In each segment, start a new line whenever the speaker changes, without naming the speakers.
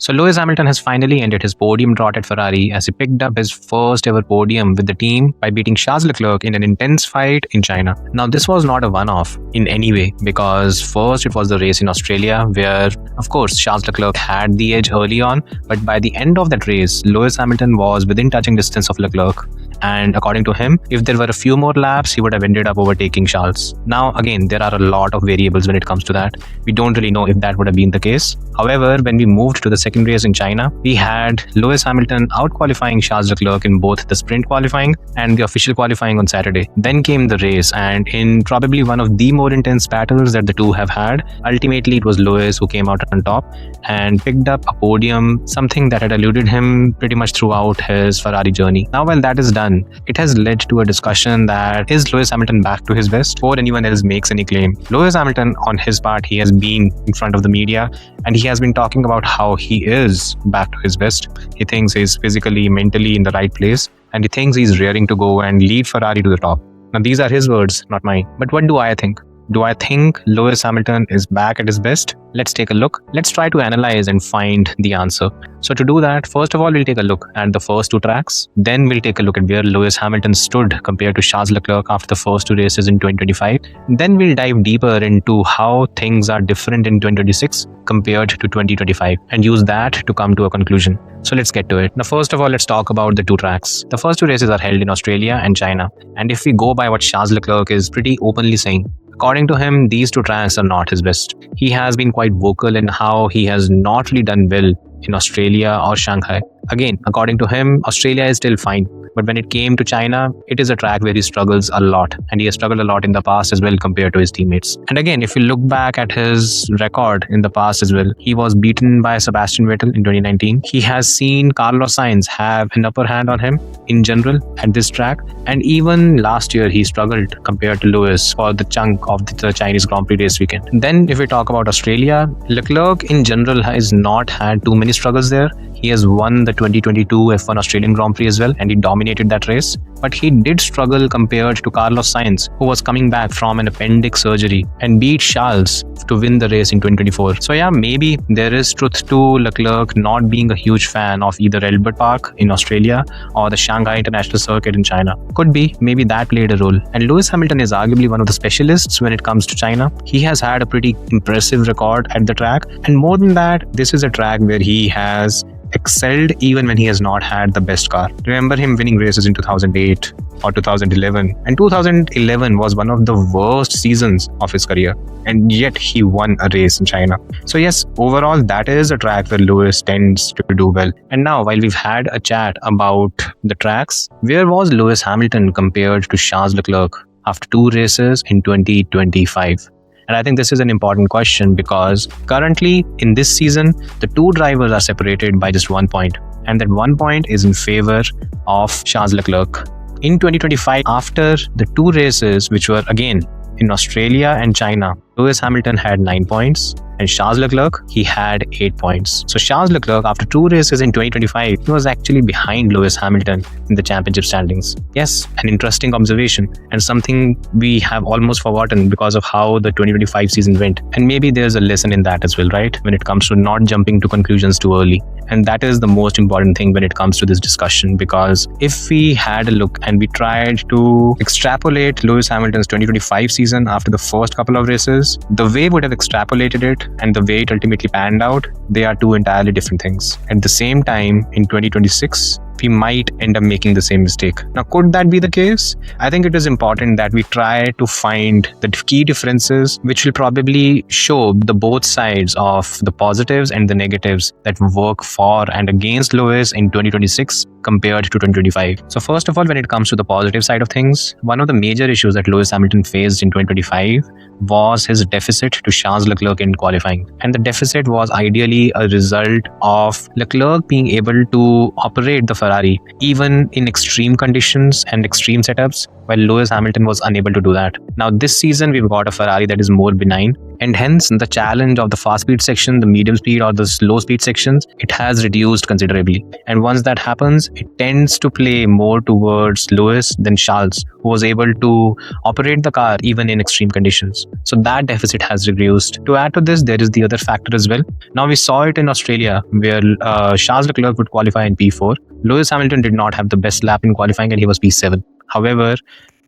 So Lewis Hamilton has finally ended his podium drought at Ferrari as he picked up his first ever podium with the team by beating Charles Leclerc in an intense fight in China. Now this was not a one-off in any way, because first it was the race in Australia where of course Charles Leclerc had the edge early on, but by the end of that race Lewis Hamilton was within touching distance of Leclerc, and according to him, if there were a few more laps he would have ended up overtaking Charles. Now again, there are a lot of variables when it comes to that. We don't really know if that would have been the case. However, when we moved to the second race in China, we had Lewis Hamilton out-qualifying Charles Leclerc in both the sprint qualifying and the official qualifying on Saturday. Then came the race, and in probably one of the more intense battles that the two have had, ultimately it was Lewis who came out on top and picked up a podium, something that had eluded him pretty much throughout his Ferrari journey. Now while that is done, it has led to a discussion that is Lewis Hamilton back to his best before anyone else makes any claim. Lewis Hamilton, on his part, he has been in front of the media and he has been talking about how he is back to his best. He thinks he's physically, mentally in the right place, and he thinks he's rearing to go and lead Ferrari to the top. Now these are his words, not mine. But what do I think? Do I think Lewis Hamilton is back at his best? Let's take a look. Let's try to analyze and find the answer. So to do that, first of all, we'll take a look at the first two tracks. Then we'll take a look at where Lewis Hamilton stood compared to Charles Leclerc after the first two races in 2025. Then we'll dive deeper into how things are different in 2026 compared to 2025 and use that to come to a conclusion. So let's get to it. Now, first of all, let's talk about the two tracks. The first two races are held in Australia and China. And if we go by what Charles Leclerc is pretty openly saying, according to him, these two tracks are not his best. He has been quite vocal in how he has not really done well in Australia or Shanghai. Again, according to him, Australia is still fine. But when it came to China, it is a track where he struggles a lot. And he has struggled a lot in the past as well compared to his teammates. And again, if you look back at his record in the past as well, he was beaten by Sebastian Vettel in 2019. He has seen Carlos Sainz have an upper hand on him in general at this track. And even last year, he struggled compared to Lewis for the chunk of the Chinese Grand Prix race weekend. Then if we talk about Australia, Leclerc in general has not had too many struggles there. He has won the 2022 F1 Australian Grand Prix as well, and he dominated that race. But he did struggle compared to Carlos Sainz, who was coming back from an appendix surgery and beat Charles to win the race in 2024. So yeah, maybe there is truth to Leclerc not being a huge fan of either Albert Park in Australia or the Shanghai International Circuit in China. Could be, maybe that played a role. And Lewis Hamilton is arguably one of the specialists when it comes to China. He has had a pretty impressive record at the track. And more than that, this is a track where he has excelled even when he has not had the best car. Remember him winning races in 2008 or 2011, and 2011 was one of the worst seasons of his career, and yet he won a race in China. So yes, overall that is a track where Lewis tends to do well. And now, while we've had a chat about the tracks, where was Lewis Hamilton compared to Charles Leclerc after two races in 2025? And I think this is an important question because currently in this season, the two drivers are separated by just 1 point. And that 1 point is in favor of Charles Leclerc. In 2025, after the two races, which were again in Australia and China, Lewis Hamilton had 9 points and Charles Leclerc, he had 8 points. So Charles Leclerc, after two races in 2025, he was actually behind Lewis Hamilton in the championship standings. Yes, an interesting observation and something we have almost forgotten because of how the 2025 season went. And maybe there's a lesson in that as well, right? When it comes to not jumping to conclusions too early. And that is the most important thing when it comes to this discussion, because if we had a look and we tried to extrapolate Lewis Hamilton's 2025 season after the first couple of races, the way we would have extrapolated it and the way it ultimately panned out, they are two entirely different things. At the same time, in 2026, we might end up making the same mistake. Now, could that be the case? I think it is important that we try to find the key differences, which will probably show the both sides of the positives and the negatives that work for and against Lewis in 2026 compared to 2025. So first of all, when it comes to the positive side of things, one of the major issues that Lewis Hamilton faced in 2025 was his deficit to Charles Leclerc in qualifying. And the deficit was ideally a result of Leclerc being able to operate the Ferrari even in extreme conditions and extreme setups while Lewis Hamilton was unable to do that. Now, this season, we've got a Ferrari that is more benign, and hence the challenge of the fast speed section, the medium speed, or the slow speed sections, it has reduced considerably. And once that happens, it tends to play more towards Lewis than Charles, who was able to operate the car even in extreme conditions. So that deficit has reduced. To add to this, there is the other factor as well. Now, we saw it in Australia, where Charles Leclerc would qualify in P4. Lewis Hamilton did not have the best lap in qualifying, and he was P7. However,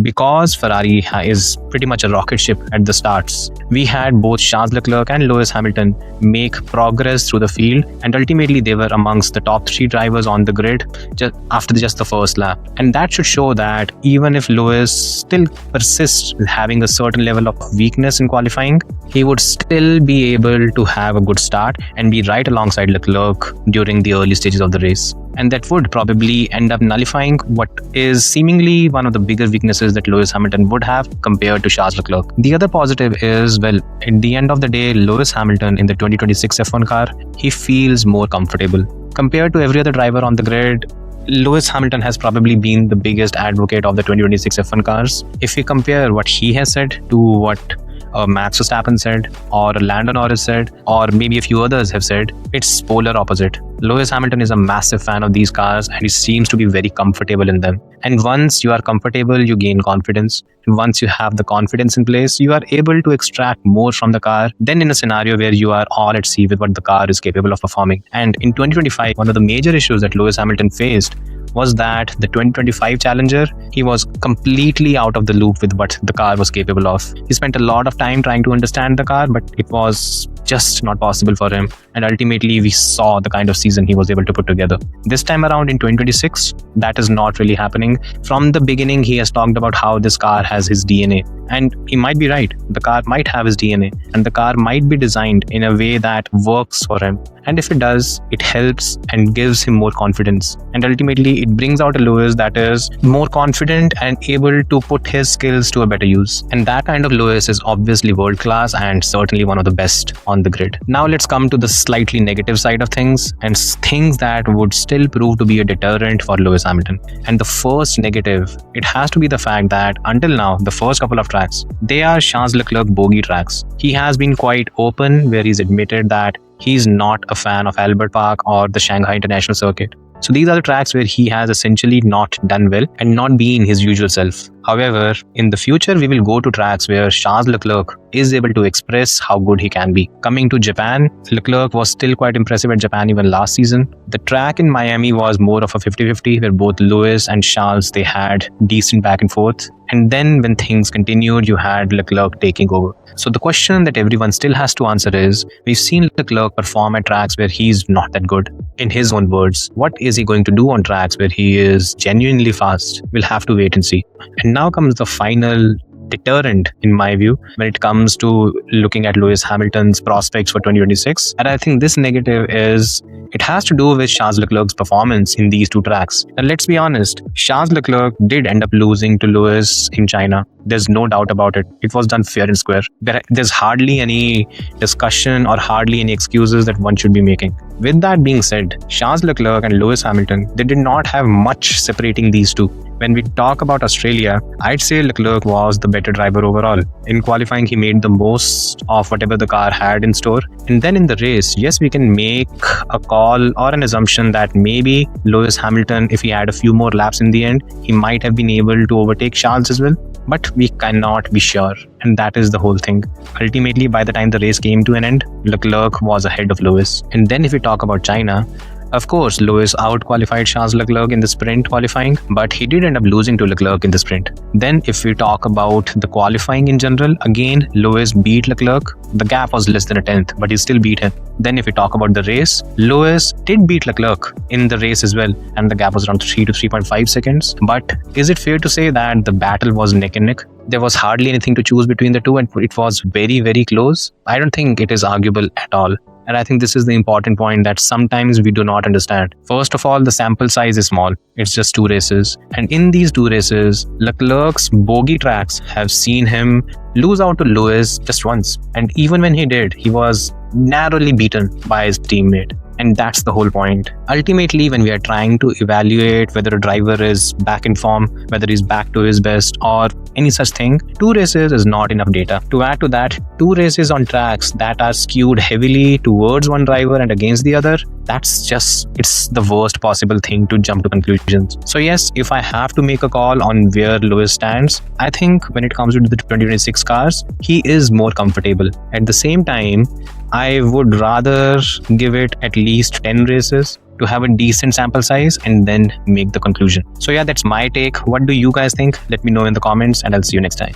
because Ferrari is pretty much a rocket ship at the starts, we had both Charles Leclerc and Lewis Hamilton make progress through the field, and ultimately they were amongst the top 3 drivers on the grid after just the first lap. And that should show that even if Lewis still persists with having a certain level of weakness in qualifying, he would still be able to have a good start and be right alongside Leclerc during the early stages of the race. And that would probably end up nullifying what is seemingly one of the bigger weaknesses that Lewis Hamilton would have compared to Charles Leclerc. The other positive is, well, at the end of the day, Lewis Hamilton in the 2026 F1 car, he feels more comfortable. Compared to every other driver on the grid, Lewis Hamilton has probably been the biggest advocate of the 2026 F1 cars. If we compare what he has said to what Max Verstappen said, or Lando Norris said, or maybe a few others have said, it's polar opposite. Lewis Hamilton is a massive fan of these cars, and he seems to be very comfortable in them. And once you are comfortable, you gain confidence. And once you have the confidence in place, you are able to extract more from the car than in a scenario where you are all at sea with what the car is capable of performing. And in 2025, one of the major issues that Lewis Hamilton faced was that the 2025 Challenger, he was completely out of the loop with what the car was capable of. He spent a lot of time trying to understand the car, but it was just not possible for him. And ultimately, we saw the kind of season he was able to put together. This time around in 2026, that is not really happening. From the beginning, he has talked about how this car has his DNA. And he might be right. The car might have his DNA, and the car might be designed in a way that works for him. And if it does, it helps and gives him more confidence. And ultimately, it brings out a Lewis that is more confident and able to put his skills to a better use. And that kind of Lewis is obviously world class and certainly one of the best on the grid. Now let's come to the slightly negative side of things, and things that would still prove to be a deterrent for Lewis Hamilton. And the first negative, it has to be the fact that until now, the first couple of tracks, they are Charles Leclerc bogey tracks. He has been quite open where he's admitted that he's not a fan of Albert Park or the Shanghai International Circuit. So these are the tracks where he has essentially not done well and not been his usual self. However, in the future, we will go to tracks where Charles Leclerc is able to express how good he can be. Coming to Japan, Leclerc was still quite impressive at Japan even last season. The track in Miami was more of a 50-50 where both Lewis and Charles, they had decent back and forth. And then when things continued, you had Leclerc taking over. So the question that everyone still has to answer is, we've seen Leclerc perform at tracks where he's not that good. In his own words, what is he going to do on tracks where he is genuinely fast? We'll have to wait and see. And now comes the final deterrent, in my view, when it comes to looking at Lewis Hamilton's prospects for 2026. And I think this negative is, it has to do with Charles Leclerc's performance in these two tracks. And let's be honest, Charles Leclerc did end up losing to Lewis in China. There's no doubt about it. It was done fair and square. There's hardly any discussion or hardly any excuses that one should be making. With that being said, Charles Leclerc and Lewis Hamilton, they did not have much separating these two. When we talk about Australia, I'd say Leclerc was the better driver overall. In qualifying, he made the most of whatever the car had in store. And then in the race, yes, we can make a call or an assumption that maybe Lewis Hamilton, if he had a few more laps in the end, he might have been able to overtake Charles as well. But we cannot be sure. And that is the whole thing. Ultimately, by the time the race came to an end, Leclerc was ahead of Lewis. And then if we talk about China, of course, Lewis out-qualified Charles Leclerc in the sprint qualifying, but he did end up losing to Leclerc in the sprint. Then if we talk about the qualifying in general, again, Lewis beat Leclerc. The gap was less than a tenth, but he still beat him. Then if we talk about the race, Lewis did beat Leclerc in the race as well, and the gap was around 3 to 3.5 seconds. But is it fair to say that the battle was neck and neck? There was hardly anything to choose between the two, and it was very, very close. I don't think it is arguable at all. And I think this is the important point that sometimes we do not understand. First of all, the sample size is small. It's just 2 races. And in these 2 races, Leclerc's bogey tracks have seen him lose out to Lewis just once. And even when he did, he was narrowly beaten by his teammate. And that's the whole point. Ultimately, when we are trying to evaluate whether a driver is back in form, whether he's back to his best, or any such thing, 2 races is not enough data. To add to that, 2 races on tracks that are skewed heavily towards one driver and against the other, it's the worst possible thing to jump to conclusions. So yes, if I have to make a call on where Lewis stands, I think when it comes to the 2026 cars, he is more comfortable. At the same time, I would rather give it at least 10 races to have a decent sample size and then make the conclusion. So yeah, that's my take. What do you guys think? Let me know in the comments, and I'll see you next time.